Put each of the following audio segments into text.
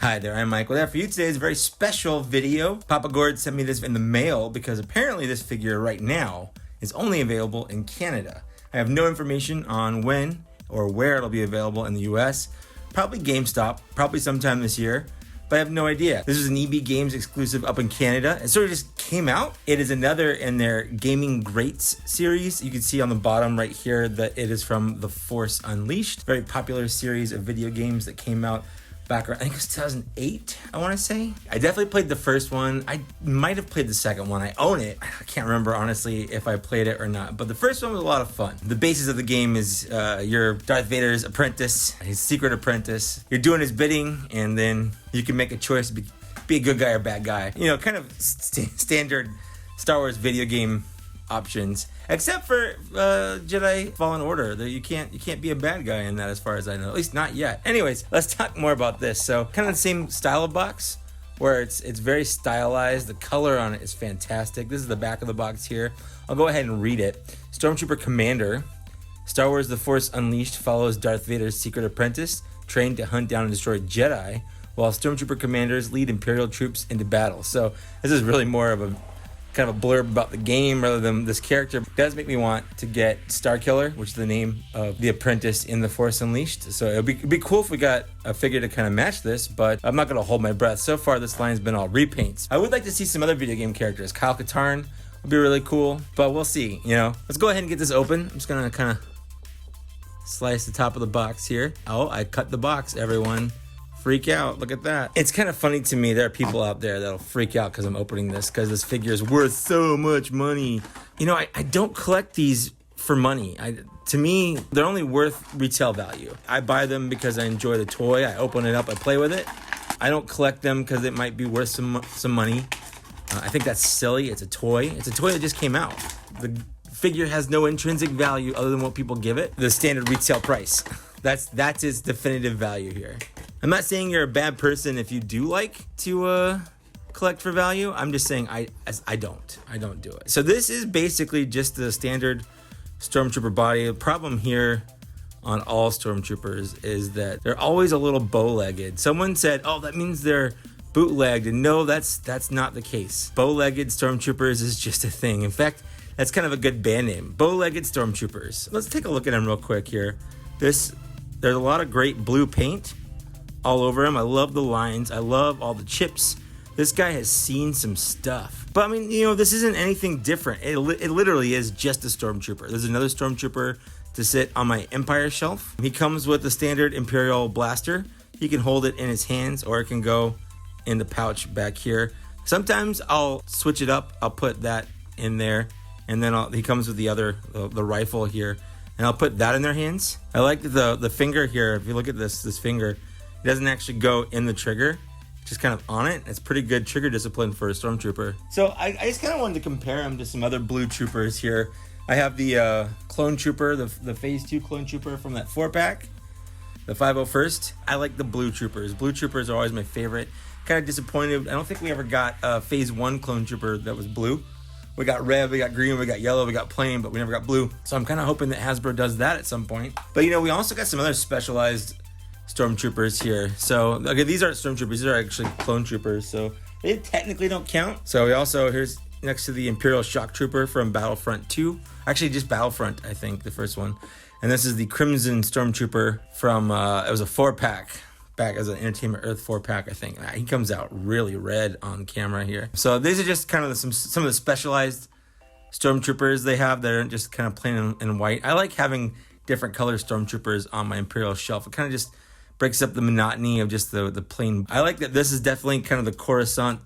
Hi there, I'm Mike. Well, that for you today is a very special video. Papa Gord sent me this in the mail because apparently this figure right now is only available in Canada. I have no information on when or where it'll be available in the US. Probably GameStop, probably sometime this year, but I have no idea. This is an EB Games exclusive up in Canada. It sort of just came out. It is another in their Gaming Greats series. You can see on the bottom right here that it is from The Force Unleashed. Very popular series of video games that came out back around, I think it was 2008, I want to say. I definitely played the first one. I might have played the second one. I own it. I can't remember, honestly, if I played it or not. But the first one was a lot of fun. The basis of the game is you're Darth Vader's apprentice, his secret apprentice. You're doing his bidding, and then you can make a choice to be a good guy or bad guy. You know, kind of standard Star Wars video game options, except for Jedi Fallen Order. That you can't be a bad guy in that, as far as I know, at least not yet. Anyways, let's talk more about this. So kind of the same style of box, where it's very stylized. The color on it is fantastic. This is the back of the box here. I'll go ahead and read it. Stormtrooper Commander. Star Wars The Force Unleashed follows Darth Vader's secret apprentice, trained to hunt down and destroy Jedi, while Stormtrooper commanders lead Imperial troops into battle. So this is really more of a kind of a blurb about the game rather than this character. It does make me want to get Starkiller, which is the name of the apprentice in The Force Unleashed. So it'd be cool if we got a figure to kind of match this, but I'm not going to hold my breath. So far, this line's been all repaints. I would like to see some other video game characters. Kyle Katarn would be really cool, but we'll see, you know. Let's go ahead and get this open. I'm just going to kind of slice the top of the box here. Oh, I cut the box, everyone. Freak out, look at that. It's kind of funny to me, there are people out there that'll freak out because I'm opening this, because this figure is worth so much money. You know, I don't collect these for money. To me, they're only worth retail value. I buy them because I enjoy the toy. I open it up, I play with it. I don't collect them because it might be worth some money. I think that's silly. It's a toy. It's a toy that just came out. The figure has no intrinsic value other than what people give it. The standard retail price. That's its definitive value here. I'm not saying you're a bad person if you do like to collect for value. I'm just saying I don't do it. So this is basically just the standard Stormtrooper body. The problem here on all Stormtroopers is that they're always a little bow-legged. Someone said, oh, that means they're bootlegged. And no, that's not the case. Bow-legged Stormtroopers is just a thing. In fact, that's kind of a good band name. Bow-legged Stormtroopers. Let's take a look at them real quick here. There's a lot of great blue paint all over him. I love the lines. I love all the chips. This guy has seen some stuff. But I mean, you know, this isn't anything different. It literally is just a Stormtrooper. There's another Stormtrooper to sit on my Empire shelf. He comes with the standard Imperial blaster. He can hold it in his hands, or it can go in the pouch back here. Sometimes I'll switch it up. I'll put that in there, and then he comes with the other, the rifle here, and I'll put that in their hands. I like the finger here. If you look at this finger, it doesn't actually go in the trigger, it's just kind of on it. It's pretty good trigger discipline for a Stormtrooper. So I just kind of wanted to compare him to some other blue troopers here. I have the Clone Trooper, the Phase 2 Clone Trooper from that 4-pack, the 501st. I like the blue troopers. Blue troopers are always my favorite. Kind of disappointed. I don't think we ever got a Phase 1 Clone Trooper that was blue. We got red, we got green, we got yellow, we got plain, but we never got blue. So I'm kind of hoping that Hasbro does that at some point. But you know, we also got some other specialized Stormtroopers here. So okay, these aren't Stormtroopers, these are actually Clone Troopers, so they technically don't count. So we also, here's next to the Imperial Shock Trooper from Battlefront 2. Actually, just Battlefront, I think, the first one. And this is the Crimson Stormtrooper from, it was a 4-pack, back as an Entertainment Earth 4-pack, I think. He comes out really red on camera here. So these are just kind of some of the specialized Stormtroopers they have that aren't just kind of plain in white. I like having different color Stormtroopers on my Imperial shelf. It kind of just breaks up the monotony of just the plain. I like that this is definitely kind of the Coruscant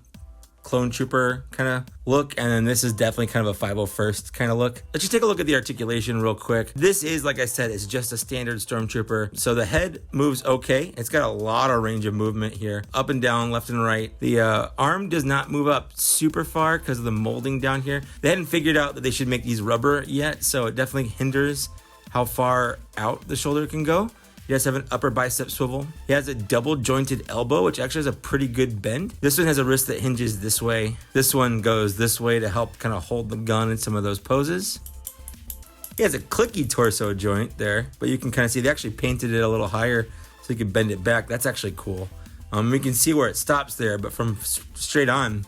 Clone Trooper kind of look, and then this is definitely kind of a 501st kind of look. Let's just take a look at the articulation real quick. This is, like I said, it's just a standard Stormtrooper. So the head moves okay. It's got a lot of range of movement here, up and down, left and right. The arm does not move up super far because of the molding down here. They hadn't figured out that they should make these rubber yet, so it definitely hinders how far out the shoulder can go. He does have an upper bicep swivel. He has a double jointed elbow, which actually has a pretty good bend. This one has a wrist that hinges this way. This one goes this way to help kind of hold the gun in some of those poses. He has a clicky torso joint there, but you can kind of see they actually painted it a little higher so you can bend it back. That's actually cool. We can see where it stops there, but from straight on,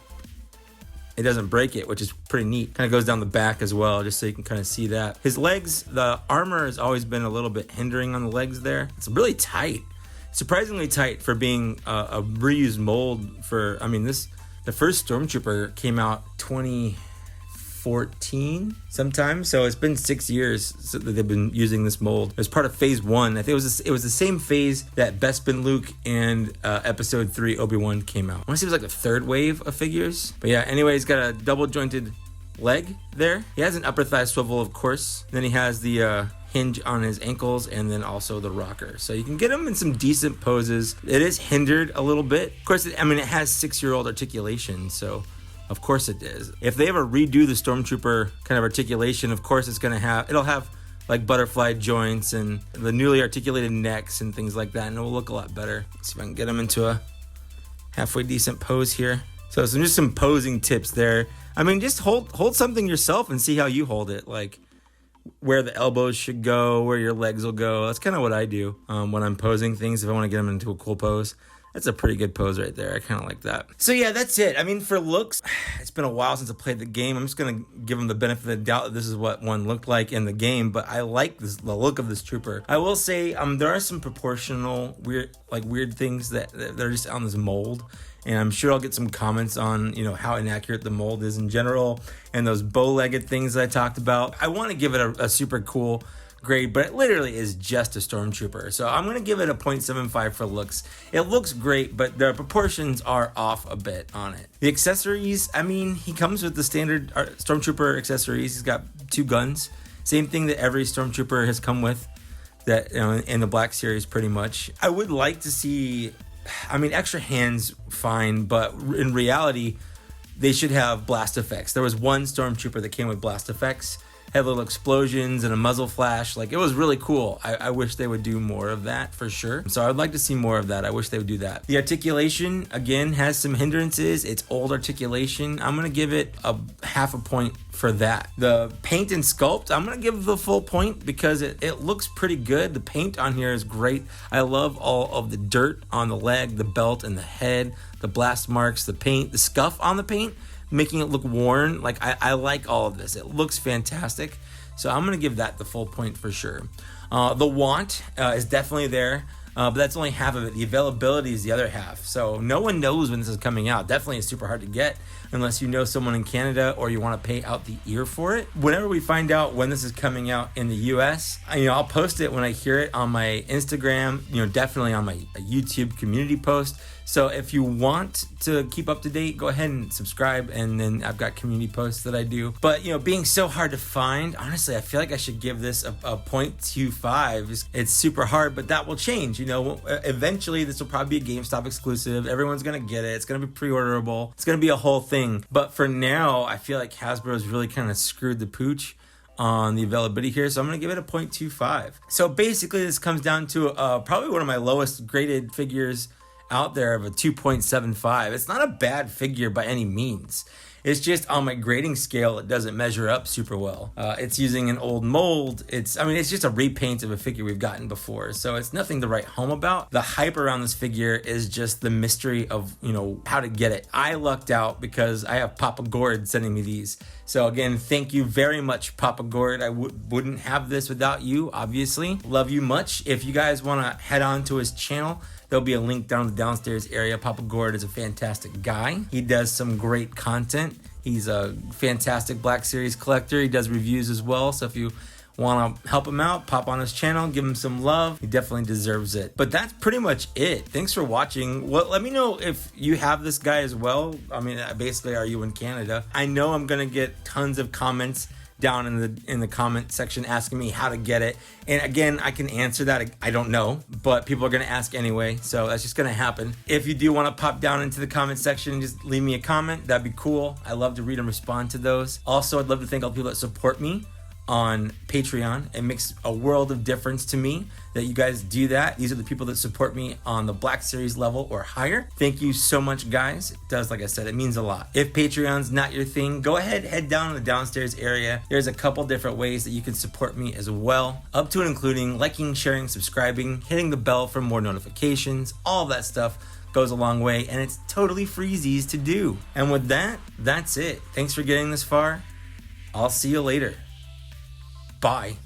it doesn't break it, which is pretty neat. Kind of goes down the back as well, just so you can kind of see that. His legs, the armor has always been a little bit hindering on the legs there. It's really tight, surprisingly tight for being a reused mold for, I mean, the first Stormtrooper came out 2014 sometime, so it's been 6 years that they've been using this mold. It was part of phase 1. I think it was the same phase that Bespin Luke and episode 3 Obi-Wan came out. I want to say it was like the third wave of figures. But yeah, anyway, he's got a double jointed leg there. He has an upper thigh swivel, of course. Then he has the hinge on his ankles, and then also the rocker. So you can get him in some decent poses. It is hindered a little bit. Of course, it has 6-year-old articulation, so of course it is. If they ever redo the Stormtrooper kind of articulation, of course it'll have like butterfly joints and the newly articulated necks and things like that, and it will look a lot better. Let's see if I can get him into a halfway decent pose here. So just some posing tips there. I mean, just hold something yourself and see how you hold it. Like where the elbows should go, where your legs will go. That's kind of what I do when I'm posing things. If I want to get them into a cool pose, that's a pretty good pose right there. I kind of like that. So yeah, that's it. I mean, for looks, it's been a while since I played the game. I'm just going to give them the benefit of the doubt that this is what one looked like in the game, but I like the look of this trooper. I will say there are some proportional weird things that are just on this mold. And I'm sure I'll get some comments on, how inaccurate the mold is in general and those bow-legged things that I talked about. I want to give it a super cool grade, but it literally is just a Stormtrooper. So I'm going to give it a 0.75 for looks. It looks great, but the proportions are off a bit on it. The accessories, I mean, he comes with the standard Stormtrooper accessories. He's got 2 guns. Same thing that every Stormtrooper has come with that in the Black Series pretty much. I would like to see, extra hands, fine, but in reality, they should have blast effects. There was one Stormtrooper that came with blast effects, had little explosions and a muzzle flash. Like, it was really cool. I wish they would do more of that for sure. So I would like to see more of that. I wish they would do that. The articulation, again, has some hindrances. It's old articulation. I'm going to give it a half a point for that. The paint and sculpt, I'm going to give the full point because it looks pretty good. The paint on here is great. I love all of the dirt on the leg, the belt, and the head, the blast marks, the paint, the scuff on the paint, making it look worn. Like, I like all of this. It looks fantastic. So I'm going to give that the full point for sure. The want is definitely there, but that's only half of it. The availability is the other half. So no one knows when this is coming out. Definitely it's super hard to get unless you know someone in Canada or you want to pay out the ear for it. Whenever we find out when this is coming out in the US, I'll post it when I hear it on my Instagram, definitely on my YouTube community post. So if you want to keep up to date, go ahead and subscribe, and then I've got community posts that I do. But, being so hard to find, honestly, I feel like I should give this a 0.25. It's super hard, but that will change. Eventually this will probably be a GameStop exclusive. Everyone's going to get it. It's going to be pre-orderable. It's going to be a whole thing. But for now, I feel like Hasbro's really kind of screwed the pooch on the availability here, so I'm going to give it a 0.25. So basically this comes down to probably one of my lowest graded figures out there of a 2.75. It's not a bad figure by any means. It's just on my grading scale, it doesn't measure up super well. It's using an old mold. It's just a repaint of a figure we've gotten before. So it's nothing to write home about. The hype around this figure is just the mystery of, how to get it. I lucked out because I have Papa Gord sending me these. So again, thank you very much, Papa Gord. I wouldn't have this without you, obviously. Love you much. If you guys want to head on to his channel, there'll be a link down in the downstairs area. Papa Gord is a fantastic guy. He does some great content. He's a fantastic Black Series collector. He does reviews as well. So if you want to help him out, pop on his channel, give him some love. He definitely deserves it. But that's pretty much it. Thanks for watching. Well, let me know if you have this guy as well. Basically, are you in Canada? I know I'm going to get tons of comments down in the comment section asking me how to get it, and again, I can answer that. I don't know, but people are going to ask anyway, so that's just going to happen. If you do want to pop down into the comment section and just leave me a comment, that'd be cool. I love to read and respond to those. Also, I'd love to thank all the people that support me on Patreon. It makes a world of difference to me that you guys do that. These are the people that support me on the Black Series level or higher. Thank you so much, guys. It does, like I said, it means a lot. If Patreon's not your thing, go ahead, head down in the downstairs area. There's a couple different ways that you can support me as well, up to and including liking, sharing, subscribing, hitting the bell for more notifications, all of that stuff goes a long way, and it's totally freezies to do. And with that, that's it. Thanks for getting this far. I'll see you later. Bye.